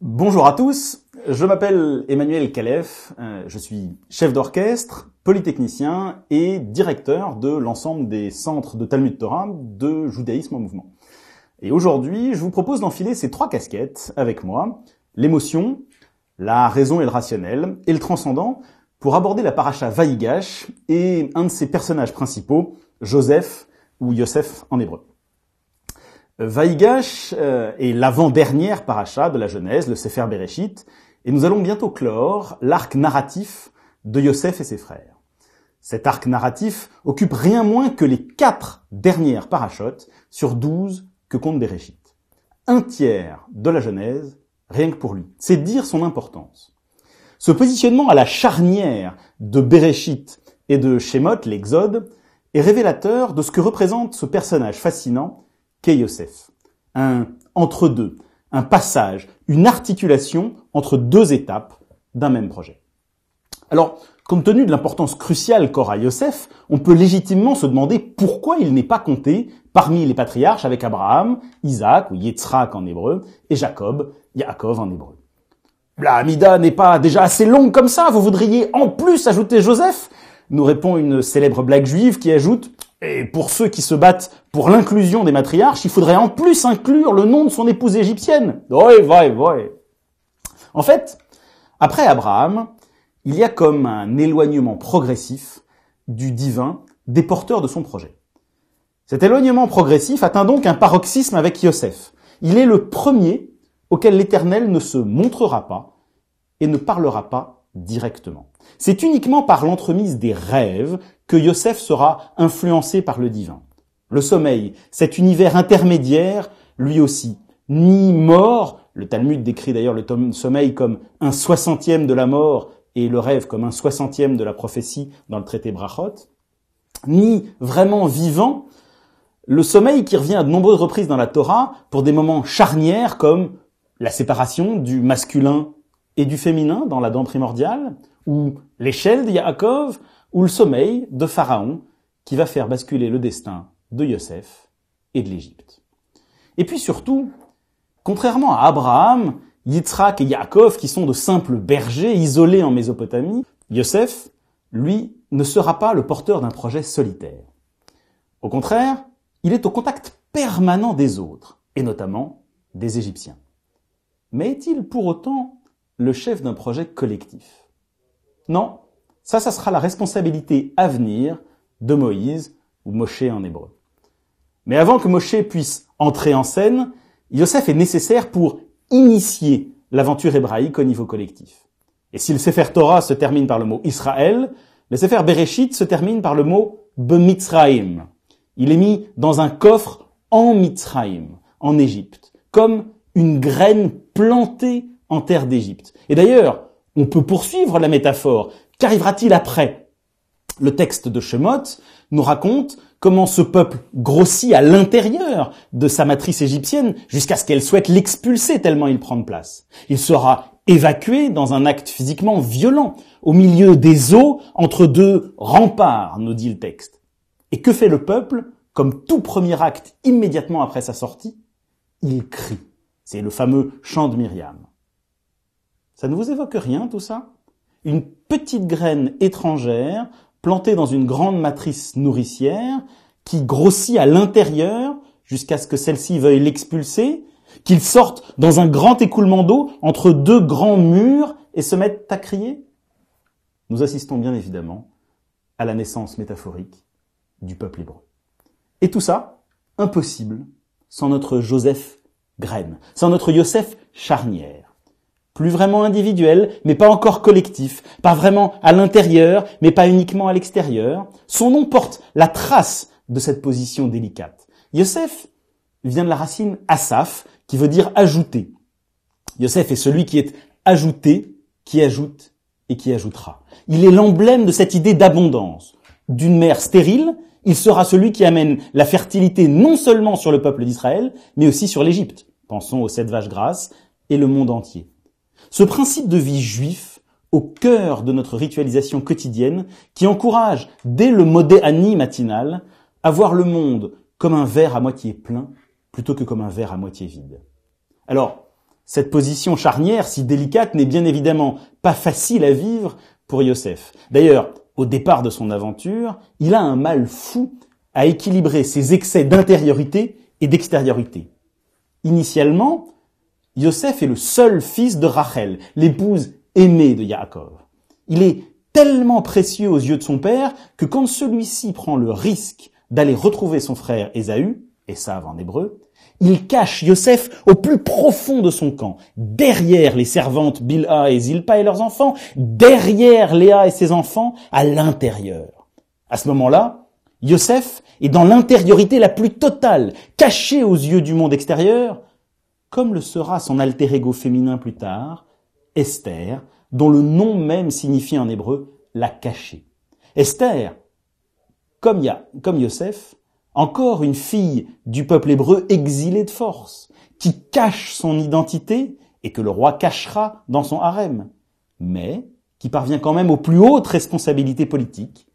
Bonjour à tous, je m'appelle Emmanuel Khalef, je suis chef d'orchestre, polytechnicien et directeur de l'ensemble des centres de Talmud Torah de judaïsme en mouvement. Et aujourd'hui, je vous propose d'enfiler ces trois casquettes avec moi, l'émotion, la raison et le rationnel, et le transcendant, pour aborder la paracha Vaïgash et un de ses personnages principaux, Joseph ou Yosef en hébreu. Vaïgash est l'avant-dernière paracha de la Genèse, le Sefer Bereshit, et nous allons bientôt clore l'arc narratif de Yosef et ses frères. Cet arc narratif occupe rien moins que les 4 dernières parachotes sur 12 que compte Bereshit. Un tiers de la Genèse, rien que pour lui. C'est dire son importance. Ce positionnement à la charnière de Bereshit et de Shemot, l'Exode, est révélateur de ce que représente ce personnage fascinant qu'est Yosef. Un entre-deux, un passage, une articulation entre 2 étapes d'un même projet. Alors, compte tenu de l'importance cruciale qu'aura Yosef, on peut légitimement se demander pourquoi il n'est pas compté parmi les patriarches avec Abraham, Isaac, ou Yitzhak en hébreu, et Jacob, Yaakov en hébreu. La Hamida n'est pas déjà assez longue comme ça, vous voudriez en plus ajouter Joseph ? Nous répond une célèbre blague juive qui ajoute « Et pour ceux qui se battent pour l'inclusion des matriarches, il faudrait en plus inclure le nom de son épouse égyptienne. » Ouais. En fait, après Abraham, il y a comme un éloignement progressif du divin des porteurs de son projet. Cet éloignement progressif atteint donc un paroxysme avec Yosef. Il est le premier auquel l'Éternel ne se montrera pas et ne parlera pas directement. C'est uniquement par l'entremise des rêves que Yosef sera influencé par le divin. Le sommeil, cet univers intermédiaire, lui aussi, ni mort, le Talmud décrit d'ailleurs le sommeil comme un 60e de la mort et le rêve comme un 60e de la prophétie dans le traité Brachot, ni vraiment vivant, le sommeil qui revient à de nombreuses reprises dans la Torah pour des moments charnières comme la séparation du masculin et du féminin dans l'Adam primordial, ou l'échelle de Yaakov, ou le sommeil de Pharaon qui va faire basculer le destin de Yosef et de l'Égypte. Et puis surtout, contrairement à Abraham, Yitzhak et Yaakov qui sont de simples bergers isolés en Mésopotamie, Yosef, lui, ne sera pas le porteur d'un projet solitaire. Au contraire, il est au contact permanent des autres, et notamment des Égyptiens. Mais est-il pour autant le chef d'un projet collectif? Non, ça sera la responsabilité à venir de Moïse, ou Moshe en hébreu. Mais avant que Moshe puisse entrer en scène, Yosef est nécessaire pour initier l'aventure hébraïque au niveau collectif. Et si le Sefer Torah se termine par le mot Israël, le Sefer Bereshit se termine par le mot Bemitzraïm. Il est mis dans un coffre en Mitzraïm, en Égypte, comme une graine plantée en terre d'Égypte. Et d'ailleurs, on peut poursuivre la métaphore. Qu'arrivera-t-il après? Le texte de Shemot nous raconte comment ce peuple grossit à l'intérieur de sa matrice égyptienne jusqu'à ce qu'elle souhaite l'expulser tellement il prend de place. Il sera évacué dans un acte physiquement violent, au milieu des eaux, entre 2 remparts, nous dit le texte. Et que fait le peuple? Comme tout premier acte immédiatement après sa sortie, il crie. C'est le fameux chant de Myriam. Ça ne vous évoque rien, tout ça? Une petite graine étrangère, plantée dans une grande matrice nourricière, qui grossit à l'intérieur jusqu'à ce que celle-ci veuille l'expulser, qu'il sorte dans un grand écoulement d'eau entre 2 grands murs et se mette à crier? Nous assistons bien évidemment à la naissance métaphorique du peuple hébreu. Et tout ça, impossible sans notre Joseph graine, sans notre Yosef charnière. Plus vraiment individuel, mais pas encore collectif, pas vraiment à l'intérieur, mais pas uniquement à l'extérieur. Son nom porte la trace de cette position délicate. Yosef vient de la racine Asaph, qui veut dire ajouter. Yosef est celui qui est ajouté, qui ajoute et qui ajoutera. Il est l'emblème de cette idée d'abondance. D'une mère stérile, il sera celui qui amène la fertilité non seulement sur le peuple d'Israël, mais aussi sur l'Égypte. Pensons aux 7 vaches grasses et le monde entier. Ce principe de vie juif, au cœur de notre ritualisation quotidienne, qui encourage, dès le modé Ani matinal, à voir le monde comme un verre à moitié plein plutôt que comme un verre à moitié vide. Alors, cette position charnière, si délicate, n'est bien évidemment pas facile à vivre pour Yosef. D'ailleurs, au départ de son aventure, il a un mal fou à équilibrer ses excès d'intériorité et d'extériorité. Initialement, Yosef est le seul fils de Rachel, l'épouse aimée de Yaakov. Il est tellement précieux aux yeux de son père que quand celui-ci prend le risque d'aller retrouver son frère Ésaü, Esav en hébreu, il cache Yosef au plus profond de son camp, derrière les servantes Bilha et Zilpa et leurs enfants, derrière Léa et ses enfants, à l'intérieur. À ce moment-là, Yosef est dans l'intériorité la plus totale, caché aux yeux du monde extérieur, comme le sera son alter ego féminin plus tard, Esther, dont le nom même signifie en hébreu la cachée. Esther, comme Yosef, encore une fille du peuple hébreu exilée de force, qui cache son identité et que le roi cachera dans son harem, mais qui parvient quand même aux plus hautes responsabilités politiques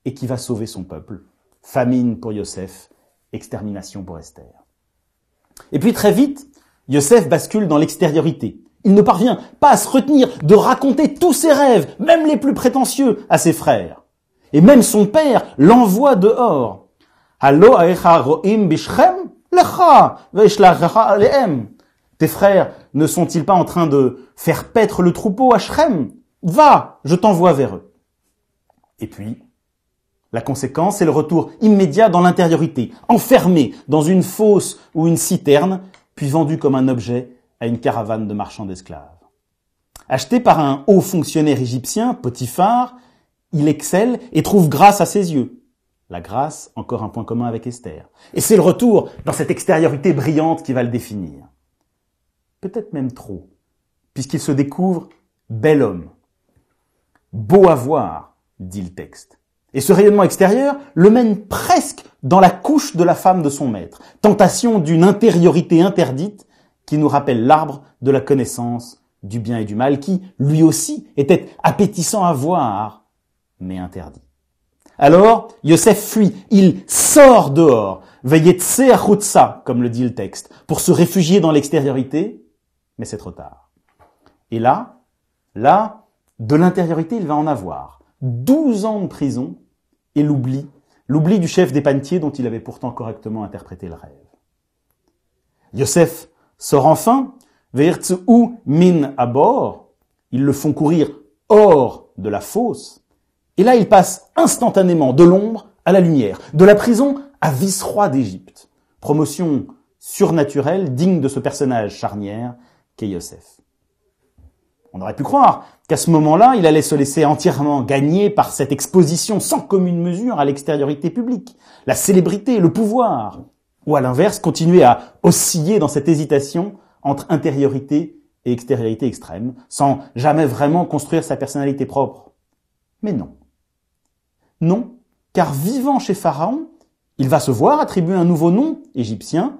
et qui va sauver son peuple. Famine pour Yosef, extermination pour Esther. Et puis très vite, Yosef bascule dans l'extériorité. Il ne parvient pas à se retenir de raconter tous ses rêves, même les plus prétentieux, à ses frères. Et même son père l'envoie dehors. Hallo aecha ro'im bishchem lecha ve'ishlachecha alehem. Tes frères ne sont-ils pas en train de faire paître le troupeau à Shrem? Va, je t'envoie vers eux. Et puis, la conséquence, c'est le retour immédiat dans l'intériorité, enfermé dans une fosse ou une citerne, puis vendu comme un objet à une caravane de marchands d'esclaves. Acheté par un haut fonctionnaire égyptien, Potiphar, il excelle et trouve grâce à ses yeux. La grâce, encore un point commun avec Esther. Et c'est le retour dans cette extériorité brillante qui va le définir. Peut-être même trop, puisqu'il se découvre bel homme. Beau à voir, dit le texte. Et ce rayonnement extérieur le mène presque dans la couche de la femme de son maître. Tentation d'une intériorité interdite qui nous rappelle l'arbre de la connaissance du bien et du mal qui, lui aussi, était appétissant à voir, mais interdit. Alors, Yosef fuit, il sort dehors, vayetse achutza, comme le dit le texte, pour se réfugier dans l'extériorité, mais c'est trop tard. Et là, de l'intériorité, il va en avoir 12 ans de prison et l'oubli du chef des panetiers dont il avait pourtant correctement interprété le rêve. Yosef sort enfin, ve'irtzu min abor, ils le font courir hors de la fosse, et là il passe instantanément de l'ombre à la lumière, de la prison à vice-roi d'Égypte. Promotion surnaturelle digne de ce personnage charnière qu'est Yosef. On aurait pu croire qu'à ce moment-là, il allait se laisser entièrement gagner par cette exposition sans commune mesure à l'extériorité publique, la célébrité, le pouvoir, ou à l'inverse, continuer à osciller dans cette hésitation entre intériorité et extériorité extrême, sans jamais vraiment construire sa personnalité propre. Mais non. Non, car vivant chez Pharaon, il va se voir attribuer un nouveau nom égyptien,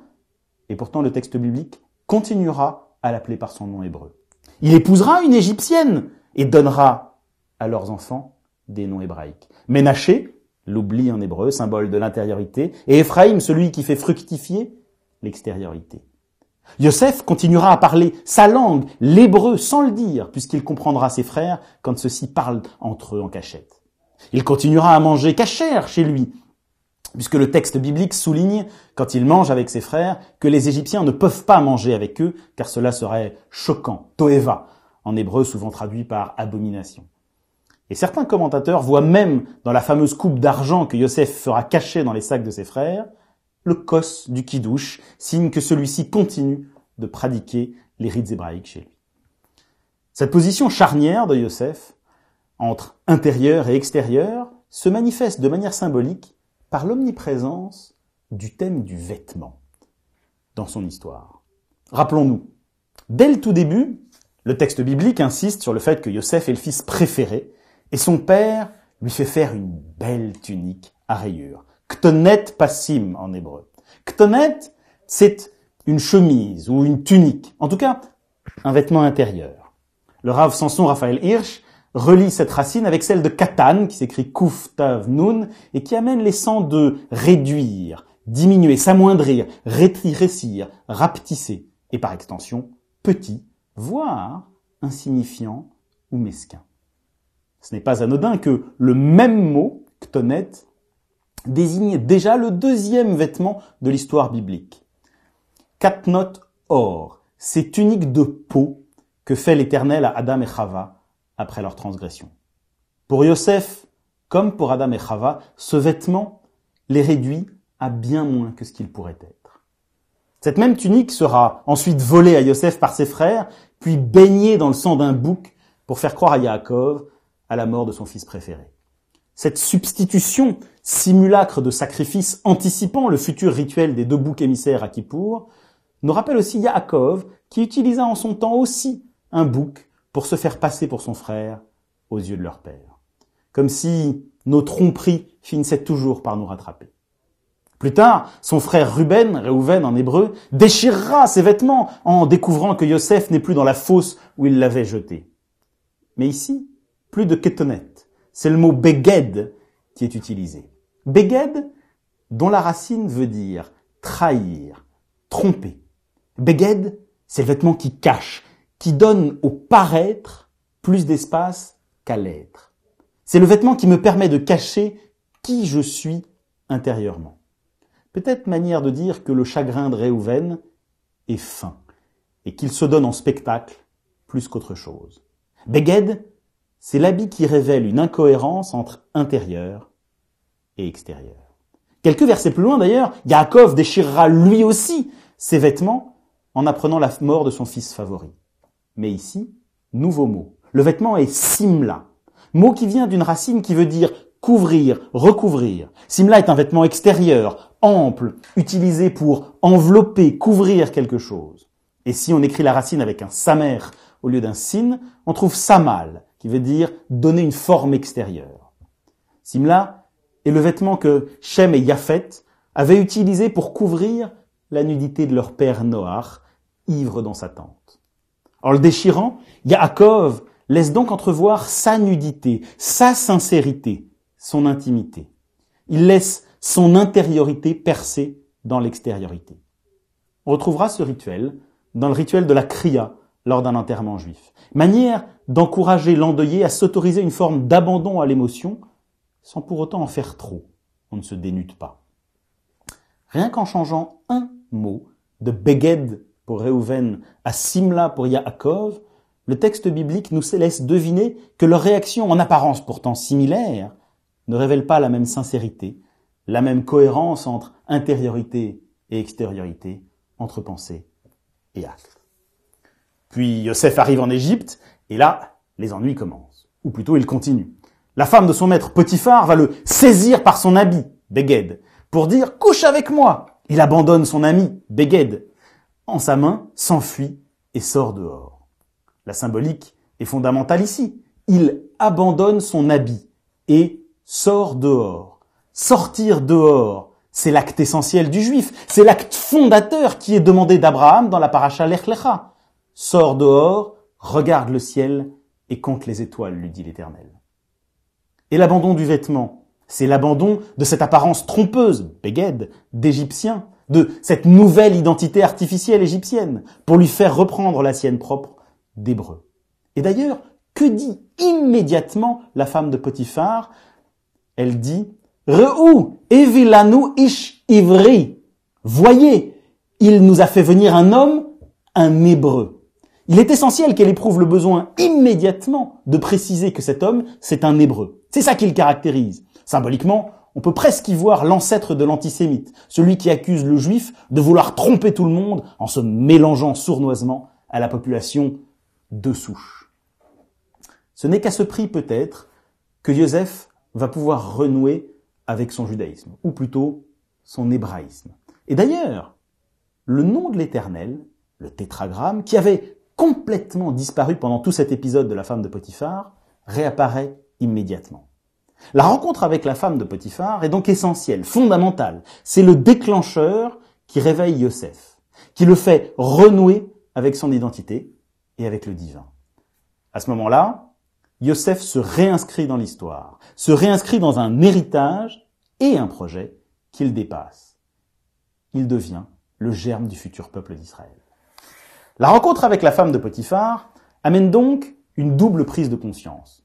et pourtant le texte biblique continuera à l'appeler par son nom hébreu. Il épousera une égyptienne et donnera à leurs enfants des noms hébraïques. Ménaché, l'oubli en hébreu, symbole de l'intériorité, et Éphraïm, celui qui fait fructifier l'extériorité. Yosef continuera à parler sa langue, l'hébreu, sans le dire, puisqu'il comprendra ses frères quand ceux-ci parlent entre eux en cachette. Il continuera à manger cachère chez lui, puisque le texte biblique souligne, quand il mange avec ses frères, que les Égyptiens ne peuvent pas manger avec eux, car cela serait choquant, toeva, en hébreu souvent traduit par abomination. Et certains commentateurs voient même dans la fameuse coupe d'argent que Yosef fera cacher dans les sacs de ses frères, le kos du kidouche, signe que celui-ci continue de pratiquer les rites hébraïques chez lui. Cette position charnière de Yosef, entre intérieur et extérieur, se manifeste de manière symbolique par l'omniprésence du thème du vêtement dans son histoire. Rappelons-nous, dès le tout début, le texte biblique insiste sur le fait que Yosef est le fils préféré et son père lui fait faire une belle tunique à rayures. Ktonet passim en hébreu. Ktonet, c'est une chemise ou une tunique, en tout cas un vêtement intérieur. Le Rav Samson Raphaël Hirsch relie cette racine avec celle de katan, qui s'écrit kuf tav nun, et qui amène les sens de réduire, diminuer, s'amoindrir, rétrécir, rapetisser, et par extension, petit, voire insignifiant ou mesquin. Ce n'est pas anodin que le même mot, ktonet, désigne déjà le deuxième vêtement de l'histoire biblique. Katnot or, ces tuniques de peau que fait l'Éternel à Adam et Chava après leur transgression. Pour Yosef, comme pour Adam et Chava, ce vêtement les réduit à bien moins que ce qu'il pourrait être. Cette même tunique sera ensuite volée à Yosef par ses frères, puis baignée dans le sang d'un bouc pour faire croire à Yaakov à la mort de son fils préféré. Cette substitution, simulacre de sacrifice anticipant le futur rituel des 2 boucs émissaires à Kippour, nous rappelle aussi Yaakov qui utilisa en son temps aussi un bouc pour se faire passer pour son frère aux yeux de leur père. Comme si nos tromperies finissaient toujours par nous rattraper. Plus tard, son frère Reuven en hébreu, déchirera ses vêtements en découvrant que Yosef n'est plus dans la fosse où il l'avait jeté. Mais ici, plus de ketonet, c'est le mot beged qui est utilisé. Beged, dont la racine veut dire trahir, tromper. Beged, c'est le vêtement qui cache, qui donne au paraître plus d'espace qu'à l'être. C'est le vêtement qui me permet de cacher qui je suis intérieurement. Peut-être manière de dire que le chagrin de Réhouven est fin et qu'il se donne en spectacle plus qu'autre chose. Beged, c'est l'habit qui révèle une incohérence entre intérieur et extérieur. Quelques versets plus loin d'ailleurs, Yaakov déchirera lui aussi ses vêtements en apprenant la mort de son fils favori. Mais ici, nouveau mot. Le vêtement est simla, mot qui vient d'une racine qui veut dire couvrir, recouvrir. Simla est un vêtement extérieur, ample, utilisé pour envelopper, couvrir quelque chose. Et si on écrit la racine avec un samer au lieu d'un sin, on trouve samal, qui veut dire donner une forme extérieure. Simla est le vêtement que Shem et Yafet avaient utilisé pour couvrir la nudité de leur père Noach, ivre dans sa tente. En le déchirant, Yaakov laisse donc entrevoir sa nudité, sa sincérité, son intimité. Il laisse son intériorité percer dans l'extériorité. On retrouvera ce rituel dans le rituel de la kriya lors d'un enterrement juif. Manière d'encourager l'endeuillé à s'autoriser une forme d'abandon à l'émotion sans pour autant en faire trop. On ne se dénude pas. Rien qu'en changeant un mot de beged pour Réhouven à simla pour Yaakov, le texte biblique nous laisse deviner que leur réaction, en apparence pourtant similaire, ne révèle pas la même sincérité, la même cohérence entre intériorité et extériorité, entre pensée et acte. Puis Yosef arrive en Égypte, et là, les ennuis commencent. Ou plutôt, ils continuent. La femme de son maître Potiphar va le saisir par son habit, Beged, pour dire « couche avec moi ». Il abandonne son ami, Beged, en sa main, s'enfuit et sort dehors. La symbolique est fondamentale ici. Il abandonne son habit et sort dehors. Sortir dehors, c'est l'acte essentiel du juif. C'est l'acte fondateur qui est demandé d'Abraham dans la paracha Lech Lecha. Sors dehors, regarde le ciel et compte les étoiles, lui dit l'Éternel. Et l'abandon du vêtement, c'est l'abandon de cette apparence trompeuse, Beged, d'Égyptien, de cette nouvelle identité artificielle égyptienne, pour lui faire reprendre la sienne propre d'Hébreu. Et d'ailleurs, que dit immédiatement la femme de Potiphar? Elle dit « Re'u evilanu ish ivri » Voyez, il nous a fait venir un homme, un Hébreu. Il est essentiel qu'elle éprouve le besoin immédiatement de préciser que cet homme, c'est un Hébreu. C'est ça qui le caractérise. Symboliquement, on peut presque y voir l'ancêtre de l'antisémite, celui qui accuse le juif de vouloir tromper tout le monde en se mélangeant sournoisement à la population de souche. Ce n'est qu'à ce prix peut-être que Joseph va pouvoir renouer avec son judaïsme, ou plutôt son hébraïsme. Et d'ailleurs, le nom de l'Éternel, le tétragramme, qui avait complètement disparu pendant tout cet épisode de la femme de Potiphar, réapparaît immédiatement. La rencontre avec la femme de Potiphar est donc essentielle, fondamentale. C'est le déclencheur qui réveille Yosef, qui le fait renouer avec son identité et avec le divin. À ce moment-là, Yosef se réinscrit dans l'histoire, se réinscrit dans un héritage et un projet qu'il dépasse. il devient le germe du futur peuple d'Israël. La rencontre avec la femme de Potiphar amène donc une double prise de conscience.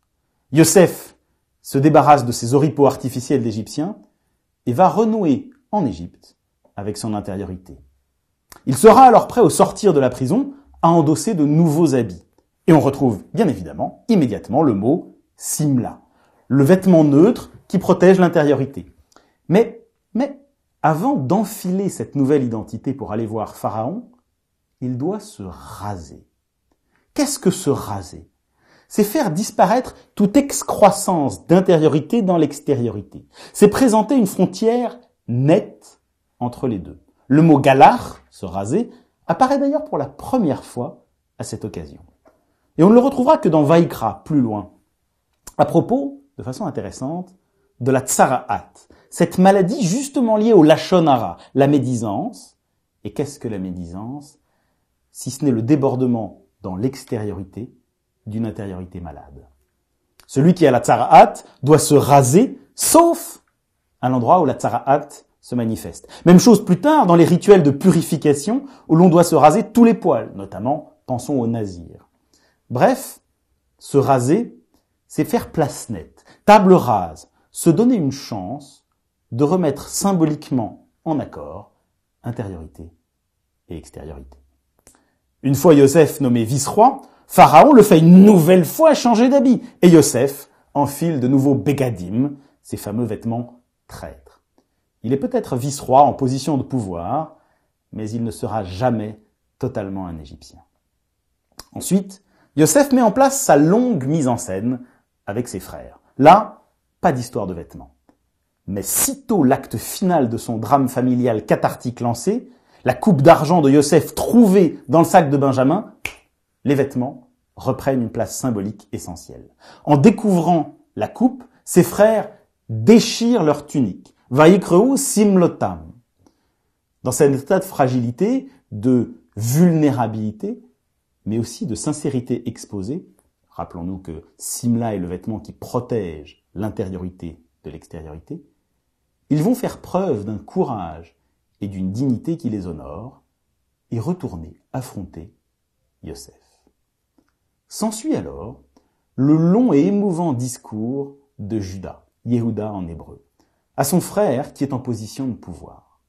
Yosef se débarrasse de ses oripeaux artificiels d'Égyptiens et va renouer en Égypte avec son intériorité. Il sera alors prêt au sortir de la prison à endosser de nouveaux habits. Et on retrouve bien évidemment immédiatement le mot simla, le vêtement neutre qui protège l'intériorité. Mais avant d'enfiler cette nouvelle identité pour aller voir Pharaon, il doit se raser. Qu'est-ce que se raser? C'est faire disparaître toute excroissance d'intériorité dans l'extériorité. C'est présenter une frontière nette entre les deux. Le mot galach, se raser, apparaît d'ailleurs pour la première fois à cette occasion. Et on ne le retrouvera que dans Vaïkra, plus loin, à propos, de façon intéressante, de la tsara'at, cette maladie justement liée au lachon hara, la médisance. Et qu'est-ce que la médisance? Si ce n'est le débordement dans l'extériorité d'une intériorité malade. Celui qui a la tsara'at doit se raser, sauf à l'endroit où la tsara'at se manifeste. Même chose plus tard dans les rituels de purification où l'on doit se raser tous les poils, notamment, pensons au nazir. Bref, se raser, c'est faire place nette, table rase, se donner une chance de remettre symboliquement en accord intériorité et extériorité. Une fois Yosef nommé vice-roi, Pharaon le fait une nouvelle fois changer d'habit, et Yosef enfile de nouveaux begadim, ces fameux vêtements traîtres. Il est peut-être vice-roi en position de pouvoir, mais il ne sera jamais totalement un Égyptien. Ensuite, Yosef met en place sa longue mise en scène avec ses frères. Là, pas d'histoire de vêtements. Mais sitôt l'acte final de son drame familial cathartique lancé, la coupe d'argent de Yosef trouvée dans le sac de Benjamin, les vêtements reprennent une place symbolique essentielle. En découvrant la coupe, ses frères déchirent leur tunique. Vaïkreu simlotam. Dans cet état de fragilité, de vulnérabilité, mais aussi de sincérité exposée, rappelons-nous que simla est le vêtement qui protège l'intériorité de l'extériorité, ils vont faire preuve d'un courage et d'une dignité qui les honore et retourner affronter Yosef. S'ensuit alors le long et émouvant discours de Juda, Yehuda en hébreu, à son frère qui est en position de pouvoir.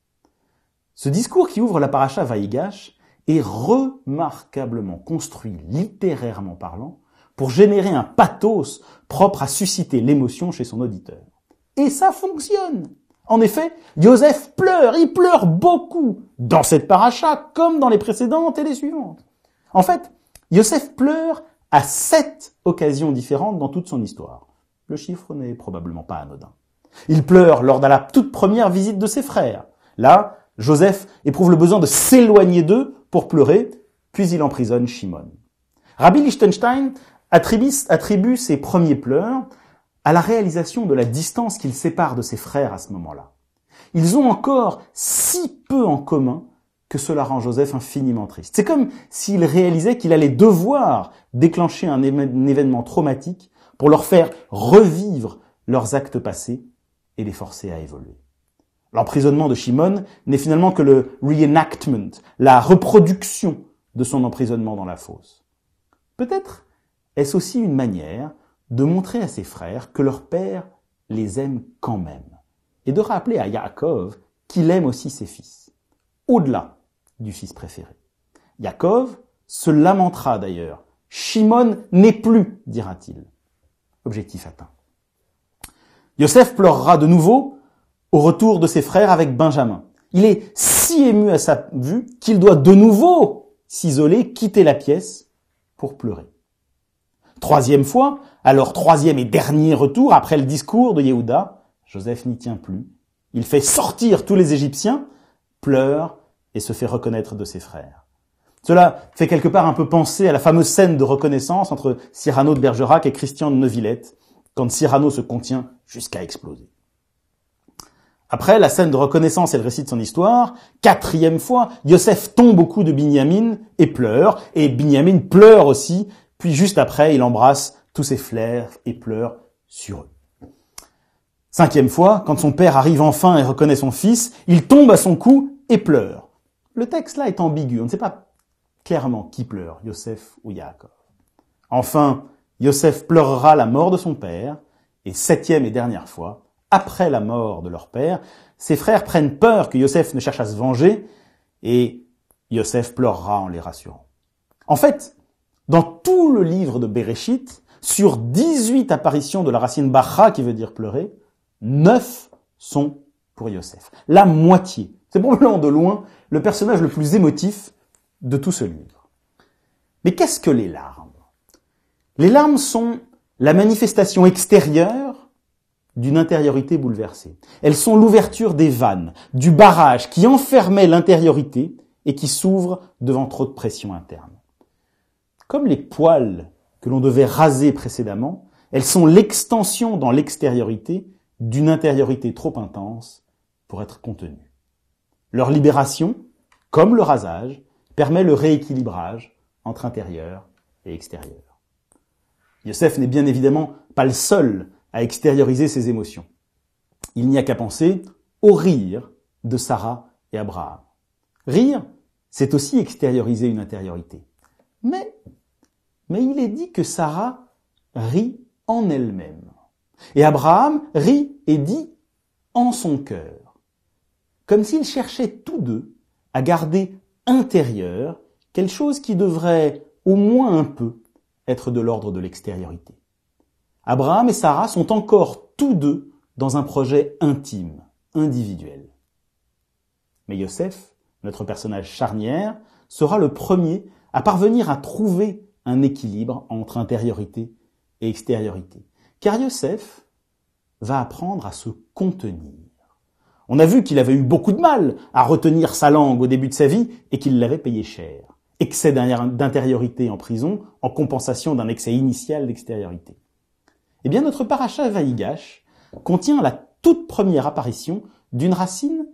Ce discours qui ouvre la paracha Vaïgash est remarquablement construit, littérairement parlant, pour générer un pathos propre à susciter l'émotion chez son auditeur. Et ça fonctionne. En effet, Yosef pleure, il pleure beaucoup, dans cette paracha comme dans les précédentes et les suivantes. En fait, Yosef pleure à 7 occasions différentes dans toute son histoire. Le chiffre n'est probablement pas anodin. Il pleure lors de la toute première visite de ses frères. Là, Joseph éprouve le besoin de s'éloigner d'eux pour pleurer, puis il emprisonne Shimon. Rabbi Lichtenstein attribue ses premiers pleurs à la réalisation de la distance qu'il sépare de ses frères à ce moment-là. Ils ont encore si peu en commun que cela rend Joseph infiniment triste. C'est comme s'il réalisait qu'il allait devoir déclencher un événement traumatique pour leur faire revivre leurs actes passés et les forcer à évoluer. L'emprisonnement de Shimon n'est finalement que le reenactment, la reproduction de son emprisonnement dans la fosse. Peut-être est-ce aussi une manière de montrer à ses frères que leur père les aime quand même, et de rappeler à Yaakov qu'il aime aussi ses fils, au-delà du fils préféré. Yaakov se lamentera d'ailleurs. Shimon n'est plus, dira-t-il. Objectif atteint. Yosef pleurera de nouveau au retour de ses frères avec Benjamin. Il est si ému à sa vue qu'il doit de nouveau s'isoler, quitter la pièce pour pleurer. Troisième fois, alors troisième et dernier retour, après le discours de Yehuda, Joseph n'y tient plus. Il fait sortir tous les Égyptiens, pleure et se fait reconnaître de ses frères. Cela fait quelque part un peu penser à la fameuse scène de reconnaissance entre Cyrano de Bergerac et Christian de Neuvillette, quand Cyrano se contient jusqu'à exploser. Après la scène de reconnaissance et le récit de son histoire, quatrième fois, Yosef tombe au cou de Binyamin et Binyamin pleure aussi, puis juste après, il embrasse tous ses frères et pleure sur eux. Cinquième fois, quand son père arrive enfin et reconnaît son fils, il tombe à son cou et pleure. Le texte là est ambigu, on ne sait pas clairement qui pleure, Yosef ou Yaakov. Enfin, Yosef pleurera la mort de son père, et 7e et dernière fois, après la mort de leur père, ses frères prennent peur que Yosef ne cherche à se venger, et Yosef pleurera en les rassurant. En fait, dans tout le livre de Bereshit, sur 18 apparitions de la racine Bacha, qui veut dire pleurer, 9 sont pour Yosef. La moitié. C'est probablement de loin le personnage le plus émotif de tout ce livre. Mais qu'est-ce que les larmes? Les larmes sont la manifestation extérieure d'une intériorité bouleversée. Elles sont l'ouverture des vannes, du barrage qui enfermait l'intériorité et qui s'ouvre devant trop de pression interne. Comme les poils que l'on devait raser précédemment, elles sont l'extension dans l'extériorité d'une intériorité trop intense pour être contenue. Leur libération, comme le rasage, permet le rééquilibrage entre intérieur et extérieur. Yosef n'est bien évidemment pas le seul à extérioriser ses émotions. Il n'y a qu'à penser au rire de Sarah et Abraham. Rire, c'est aussi extérioriser une intériorité. Mais il est dit que Sarah rit en elle-même. Et Abraham rit et dit en son cœur. Comme s'ils cherchaient tous deux à garder intérieur quelque chose qui devrait au moins un peu être de l'ordre de l'extériorité. Abraham et Sarah sont encore tous deux dans un projet intime, individuel. Mais Yosef, notre personnage charnière, sera le premier à parvenir à trouver un équilibre entre intériorité et extériorité. Car Yosef va apprendre à se contenir. On a vu qu'il avait eu beaucoup de mal à retenir sa langue au début de sa vie et qu'il l'avait payé cher. Excès d'intériorité en prison en compensation d'un excès initial d'extériorité. Eh bien, notre paracha Vaïgash contient la toute première apparition d'une racine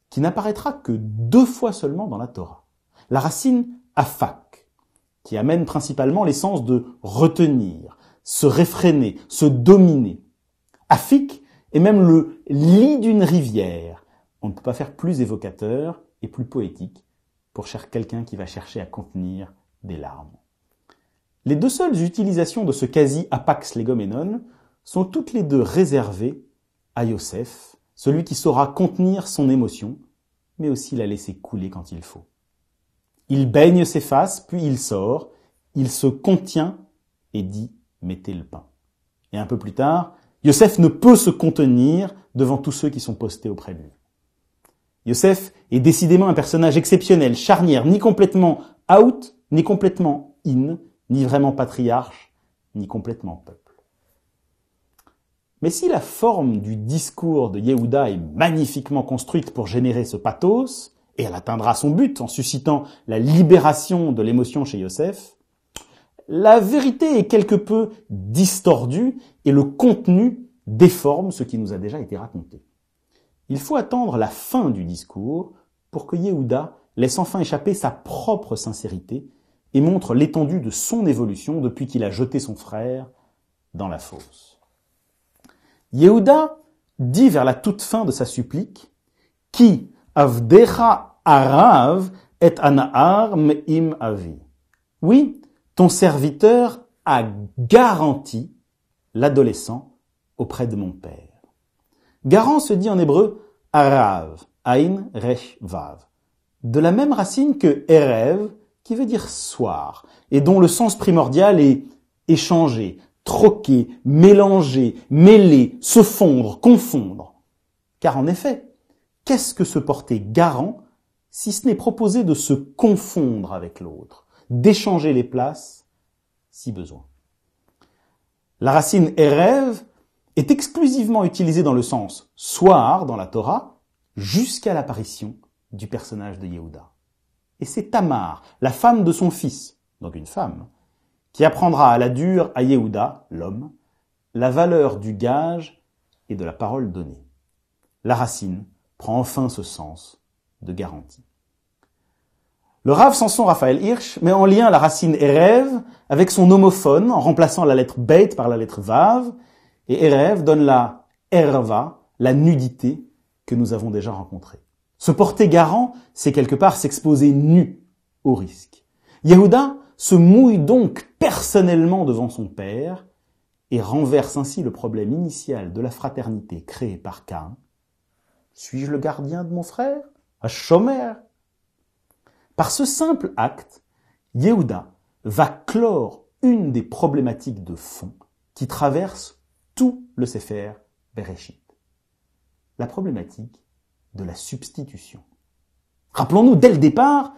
qui n'apparaîtra que 2 fois seulement dans la Torah. La racine afak, qui amène principalement l'essence de retenir, se réfréner, se dominer. Afik est même le lit d'une rivière. On ne peut pas faire plus évocateur et plus poétique pour quelqu'un qui va chercher à contenir des larmes. Les 2 seules utilisations de ce quasi apax legomenon sont toutes les 2 réservées à Yosef, celui qui saura contenir son émotion, mais aussi la laisser couler quand il faut. Il baigne ses faces, puis il sort, il se contient et dit « mettez le pain ». Et un peu plus tard, Yosef ne peut se contenir devant tous ceux qui sont postés auprès de lui. Yosef est décidément un personnage exceptionnel, charnière, ni complètement out, ni complètement in, ni vraiment patriarche, ni complètement peuple. Mais si la forme du discours de Yehuda est magnifiquement construite pour générer ce pathos, et elle atteindra son but en suscitant la libération de l'émotion chez Yosef, la vérité est quelque peu distordue et le contenu déforme ce qui nous a déjà été raconté. Il faut attendre la fin du discours pour que Yehuda laisse enfin échapper sa propre sincérité et montre l'étendue de son évolution depuis qu'il a jeté son frère dans la fosse. Yehuda dit vers la toute fin de sa supplique « Ki avdecha arav et anahar me'im avi » Oui, ton serviteur a garanti l'adolescent auprès de mon père. Garant se dit en hébreu arav, ain resh vav, de la même racine que erev, qui veut dire soir, et dont le sens primordial est échanger, troquer, mélanger, mêler, se fondre, confondre. Car en effet, qu'est-ce que se porter garant si ce n'est proposer de se confondre avec l'autre, d'échanger les places si besoin. La racine erev est exclusivement utilisée dans le sens soir dans la Torah jusqu'à l'apparition du personnage de Yehuda. Et c'est Tamar, la femme de son fils, donc une femme, qui apprendra à la dure à Yehuda, l'homme, la valeur du gage et de la parole donnée. La racine prend enfin ce sens de garantie. Le Rav Samson Raphaël Hirsch met en lien la racine Erev avec son homophone en remplaçant la lettre Beit par la lettre Vav, et Erev donne la Erva, la nudité que nous avons déjà rencontrée. Se porter garant, c'est quelque part s'exposer nu au risque. Yehuda se mouille donc personnellement devant son père et renverse ainsi le problème initial de la fraternité créée par Caïn. Suis-je le gardien de mon frère? Shomer. Par ce simple acte, Yehuda va clore une des problématiques de fond qui traverse tout le Sefer Bereshit. La problématique de la substitution. Rappelons-nous, dès le départ,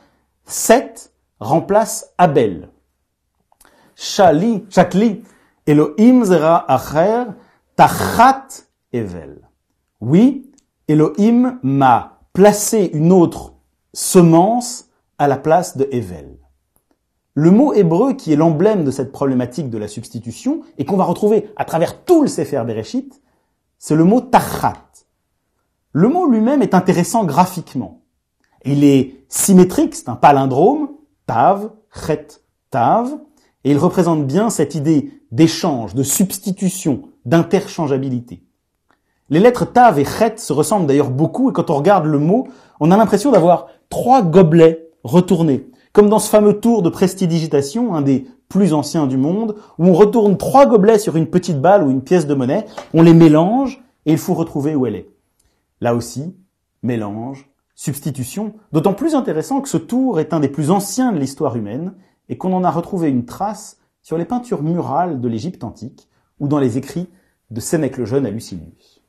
Seth remplace Abel. Shakli, Elohim zera acher, tachat evel. Oui, Elohim m'a placé une autre semence à la place de Evel. Le mot hébreu qui est l'emblème de cette problématique de la substitution et qu'on va retrouver à travers tout le Sefer Bereshit, c'est le mot tachat. Le mot lui-même est intéressant graphiquement. Il est symétrique, c'est un palindrome, tav, chet, tav, et il représente bien cette idée d'échange, de substitution, d'interchangeabilité. Les lettres tav et chet se ressemblent d'ailleurs beaucoup, et quand on regarde le mot, on a l'impression d'avoir 3 gobelets retournés, comme dans ce fameux tour de prestidigitation, un des plus anciens du monde, où on retourne 3 gobelets sur une petite balle ou une pièce de monnaie, on les mélange, et il faut retrouver où elle est. Là aussi, mélange, substitution, d'autant plus intéressant que ce tour est un des plus anciens de l'histoire humaine et qu'on en a retrouvé une trace sur les peintures murales de l'Égypte antique ou dans les écrits de Sénèque le Jeune à Lucilius.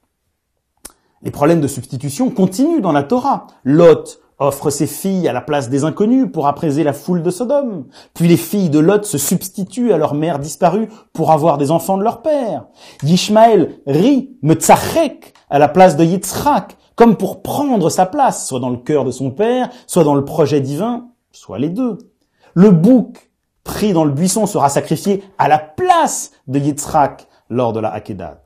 Les problèmes de substitution continuent dans la Torah. Lot offre ses filles à la place des inconnus pour apaiser la foule de Sodome. Puis les filles de Lot se substituent à leur mère disparue pour avoir des enfants de leur père. Yishmaël rit, metzachek, à la place de Yitzhak, comme pour prendre sa place, soit dans le cœur de son père, soit dans le projet divin, soit les deux. Le bouc pris dans le buisson sera sacrifié à la place de Yitzhak lors de la Hakedat.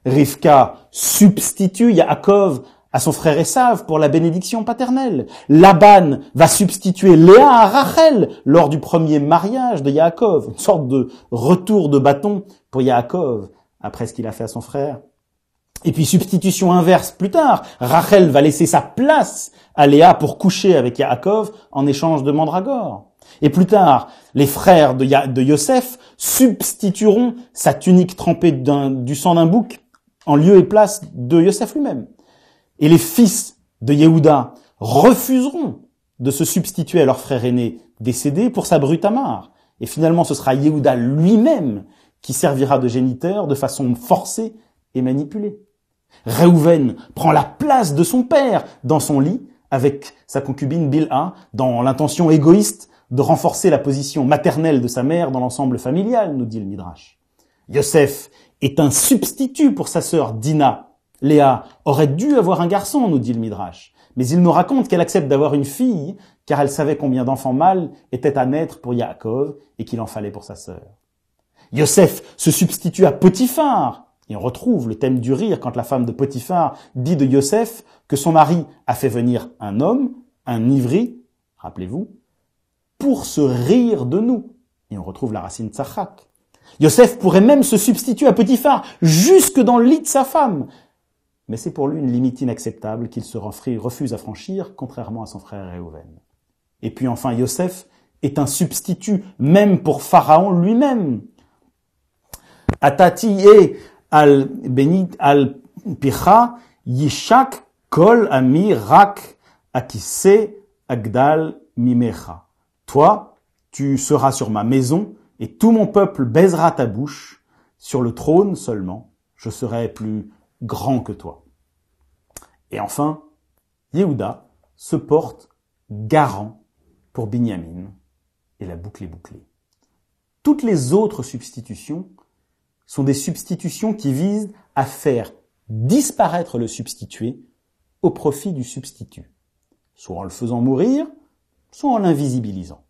Rivka substitue Yaakov à son frère Esav pour la bénédiction paternelle. Laban va substituer Léa à Rachel lors du premier mariage de Yaakov, une sorte de retour de bâton pour Yaakov après ce qu'il a fait à son frère. Et puis substitution inverse plus tard, Rachel va laisser sa place à Léa pour coucher avec Yaakov en échange de mandragore. Et plus tard, les frères de Yosef substitueront sa tunique trempée du sang d'un bouc en lieu et place de Yosef lui-même. Et les fils de Yehuda refuseront de se substituer à leur frère aîné décédé pour sa bru Tamar. Et finalement, ce sera Yehuda lui-même qui servira de géniteur de façon forcée et manipulée. Réhouven prend la place de son père dans son lit avec sa concubine Bilha dans l'intention égoïste de renforcer la position maternelle de sa mère dans l'ensemble familial, nous dit le Midrash. Yosef est un substitut pour sa sœur Dina. Léa aurait dû avoir un garçon, nous dit le Midrash, mais il nous raconte qu'elle accepte d'avoir une fille car elle savait combien d'enfants mâles étaient à naître pour Yaakov et qu'il en fallait pour sa sœur. Yosef se substitue à Potiphar. Et on retrouve le thème du rire quand la femme de Potiphar dit de Yosef que son mari a fait venir un homme, un ivri, rappelez-vous, pour se rire de nous. Et on retrouve la racine tzachak. Yosef pourrait même se substituer à Potiphar jusque dans le lit de sa femme. Mais c'est pour lui une limite inacceptable qu'il se refuse à franchir, contrairement à son frère Réhouven. Et puis enfin, Yosef est un substitut même pour Pharaon lui-même. Atati et al benit al picha yishak kol ami rak akise agdal mimecha. Toi, tu seras sur ma maison et tout mon peuple baisera ta bouche. Sur le trône seulement, je serai plus grand que toi. Et enfin, Yehuda se porte garant pour Binyamin et la boucle est bouclée. Toutes les autres substitutions sont des substitutions qui visent à faire disparaître le substitué au profit du substitut, soit en le faisant mourir, soit en l'invisibilisant.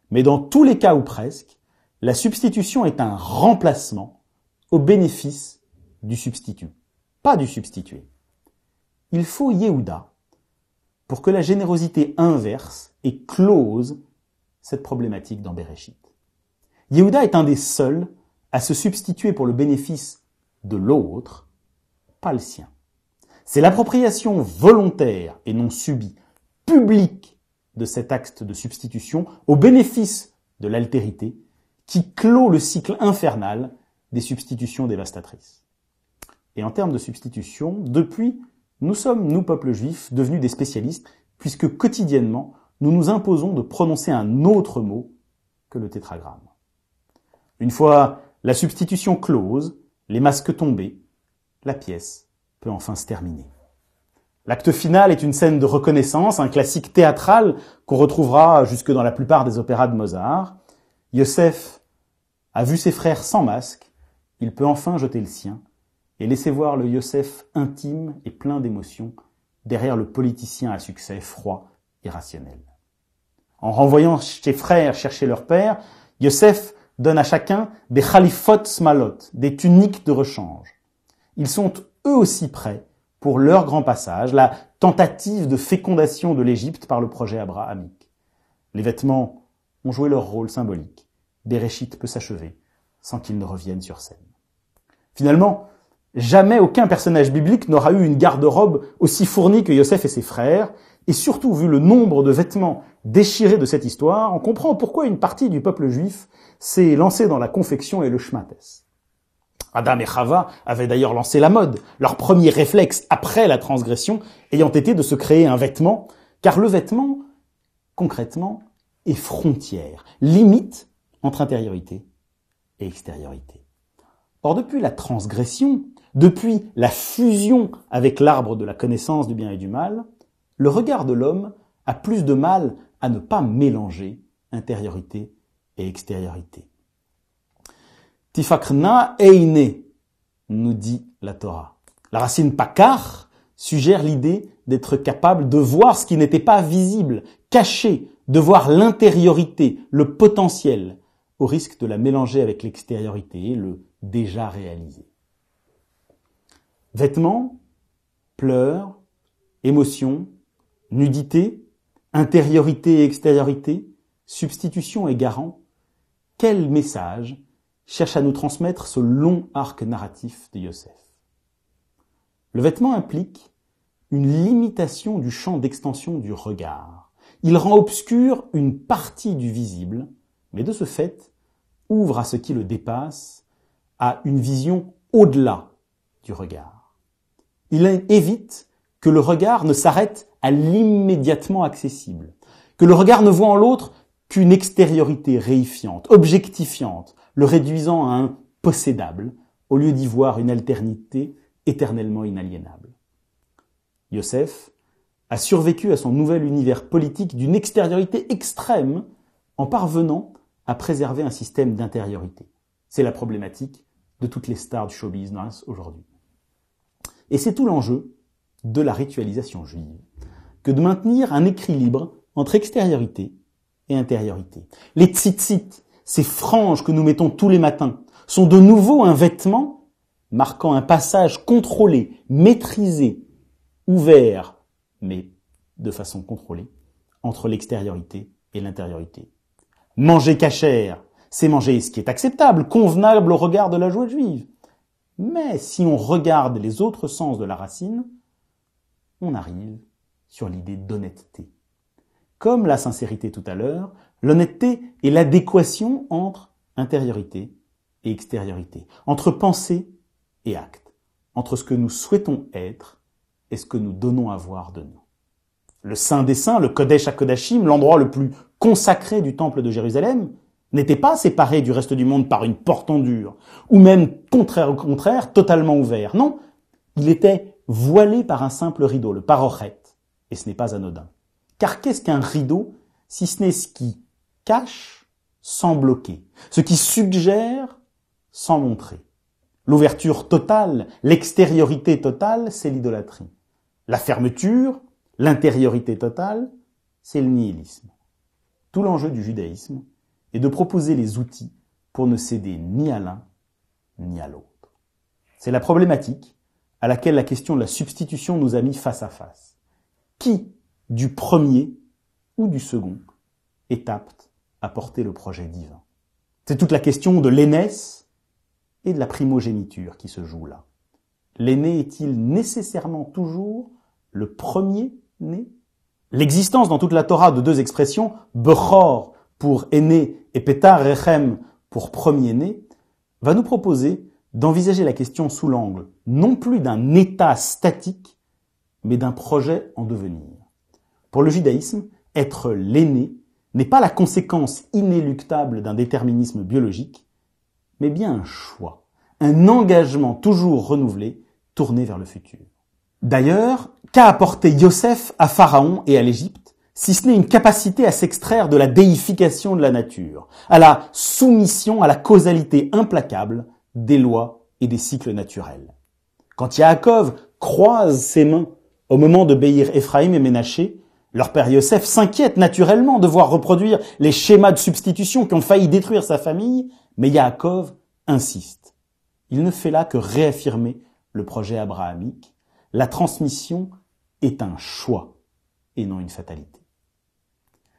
Mais dans tous les cas ou presque, la substitution est un remplacement au bénéfice du substitut, pas du substitué. Il faut Yehuda pour que la générosité inverse éclose cette problématique dans Bereshit. Yehuda est un des seuls à se substituer pour le bénéfice de l'autre, pas le sien. C'est l'appropriation volontaire et non subie, publique de cet acte de substitution au bénéfice de l'altérité qui clôt le cycle infernal des substitutions dévastatrices. Et en termes de substitution, depuis, nous sommes, nous, peuple juif, devenus des spécialistes, puisque quotidiennement, nous nous imposons de prononcer un autre mot que le tétragramme. Une fois la substitution close, les masques tombés, la pièce peut enfin se terminer. L'acte final est une scène de reconnaissance, un classique théâtral qu'on retrouvera jusque dans la plupart des opéras de Mozart. Yosef a vu ses frères sans masque, il peut enfin jeter le sien et laisser voir le Yosef intime et plein d'émotions derrière le politicien à succès froid et rationnel. En renvoyant ses frères chercher leur père, Yosef donne à chacun des khalifot smalot, des tuniques de rechange. Ils sont eux aussi prêts pour leur grand passage, la tentative de fécondation de l'Égypte par le projet abrahamique. Les vêtements ont joué leur rôle symbolique. Béréchit peut s'achever sans qu'ils ne reviennent sur scène. Finalement, jamais aucun personnage biblique n'aura eu une garde-robe aussi fournie que Yosef et ses frères, et surtout vu le nombre de vêtements déchirés de cette histoire, on comprend pourquoi une partie du peuple juif s'est lancée dans la confection et le shmates. Adam et Chava avaient d'ailleurs lancé la mode, leur premier réflexe après la transgression ayant été de se créer un vêtement, car le vêtement, concrètement, est frontière, limite entre intériorité et extériorité. Or, depuis la transgression, depuis la fusion avec l'arbre de la connaissance du bien et du mal, le regard de l'homme a plus de mal à ne pas mélanger intériorité et extériorité. Tifakna eine, nous dit la Torah. La racine pakar suggère l'idée d'être capable de voir ce qui n'était pas visible, caché, de voir l'intériorité, le potentiel, au risque de la mélanger avec l'extériorité, le déjà réalisé. Vêtements, pleurs, émotions, nudité, intériorité et extériorité, substitution et garant, quel message cherche à nous transmettre ce long arc narratif de Yosef? Le vêtement implique une limitation du champ d'extension du regard. Il rend obscur une partie du visible, mais de ce fait, ouvre à ce qui le dépasse, à une vision au-delà du regard. Il évite que le regard ne s'arrête à l'immédiatement accessible, que le regard ne voit en l'autre qu'une extériorité réifiante, objectifiante, le réduisant à un possédable, au lieu d'y voir une alternité éternellement inaliénable. Yosef a survécu à son nouvel univers politique d'une extériorité extrême en parvenant à préserver un système d'intériorité. C'est la problématique de toutes les stars du show business aujourd'hui. Et c'est tout l'enjeu de la ritualisation juive, que de maintenir un équilibre entre extériorité et intériorité. Les tzitzit, ces franges que nous mettons tous les matins, sont de nouveau un vêtement marquant un passage contrôlé, maîtrisé, ouvert, mais de façon contrôlée, entre l'extériorité et l'intériorité. Manger cachère, c'est manger ce qui est acceptable, convenable au regard de la joie juive. Mais si on regarde les autres sens de la racine, on arrive sur l'idée d'honnêteté. Comme la sincérité tout à l'heure, l'honnêteté est l'adéquation entre intériorité et extériorité, entre pensée et acte, entre ce que nous souhaitons être et ce que nous donnons à voir de nous. Le Saint des Saints, le Kodesh HaKodashim, l'endroit le plus consacré du temple de Jérusalem, n'était pas séparé du reste du monde par une porte en dur, ou même, au contraire, totalement ouvert. Non, il était voilé par un simple rideau, le parochet, et ce n'est pas anodin. Car qu'est-ce qu'un rideau, si ce n'est ce qui cache sans bloquer, ce qui suggère sans montrer? L'ouverture totale, l'extériorité totale, c'est l'idolâtrie. La fermeture, l'intériorité totale, c'est le nihilisme. Tout l'enjeu du judaïsme est de proposer les outils pour ne céder ni à l'un ni à l'autre. C'est la problématique à laquelle la question de la substitution nous a mis face à face. Qui, du premier ou du second, est apte à porter le projet divin? C'est toute la question de l'aînesse et de la primogéniture qui se joue là. L'aîné est-il nécessairement toujours le premier-né? L'existence dans toute la Torah de deux expressions, Bechor pour aîné et Petar Rechem pour premier-né, va nous proposer d'envisager la question sous l'angle non plus d'un état statique, mais d'un projet en devenir. Pour le judaïsme, être l'aîné n'est pas la conséquence inéluctable d'un déterminisme biologique, mais bien un choix, un engagement toujours renouvelé, tourné vers le futur. D'ailleurs, qu'a apporté Yosef à Pharaon et à l'Égypte, si ce n'est une capacité à s'extraire de la déification de la nature, à la soumission à la causalité implacable des lois et des cycles naturels. Quand Yaakov croise ses mains au moment de béir Éphraïm et Ménaché, leur père Yosef s'inquiète naturellement de voir reproduire les schémas de substitution qui ont failli détruire sa famille, mais Yaakov insiste. Il ne fait là que réaffirmer le projet abrahamique. La transmission est un choix et non une fatalité.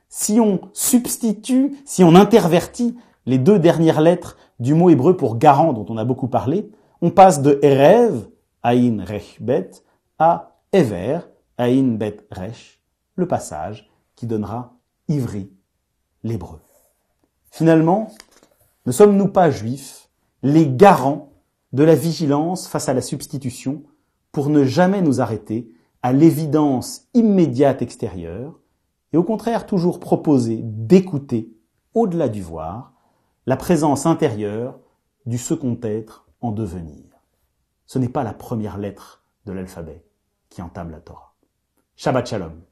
Si on substitue, si on intervertit les deux dernières lettres du mot hébreu pour garant dont on a beaucoup parlé, on passe de Erev, Aïn Rech Bet, à Ever, Aïn Bet Resh, le passage qui donnera Ivri, l'hébreu. Finalement, ne sommes-nous pas juifs, les garants de la vigilance face à la substitution pour ne jamais nous arrêter à l'évidence immédiate extérieure et au contraire toujours proposer d'écouter, au-delà du voir, la présence intérieure du second être en devenir. Ce n'est pas la première lettre de l'alphabet qui entame la Torah. Shabbat Shalom.